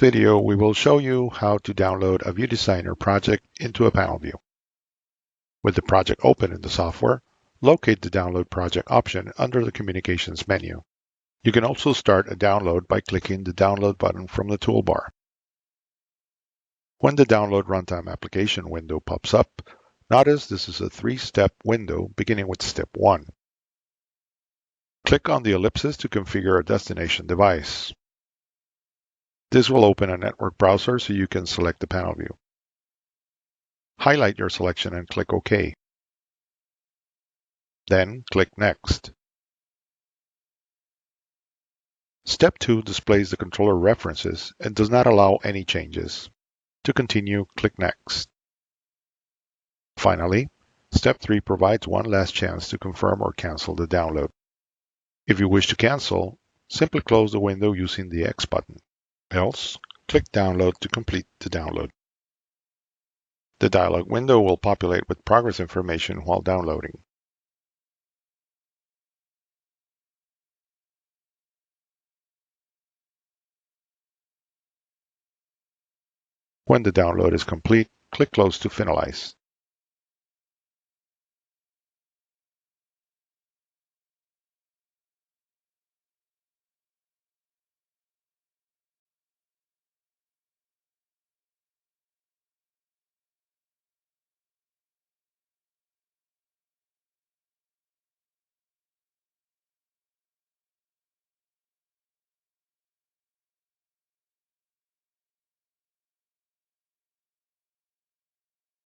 video, we will show you how to download a View Designer project into a panel view. With the project open in the software, locate the Download Project option under the Communications menu. You can also start a download by clicking the Download button from the toolbar. When the Download Runtime Application window pops up, notice this is a three-step window beginning with Step 1. Click on the ellipsis to configure a destination device. This will open a network browser so you can select the panel view. Highlight your selection and click OK. Then click Next. Step 2 displays the controller references and does not allow any changes. To continue, click Next. Finally, Step 3 provides one last chance to confirm or cancel the download. If you wish to cancel, simply close the window using the X button. Else, click Download to complete the download. The dialog window will populate with progress information while downloading. When the download is complete, click Close to finalize.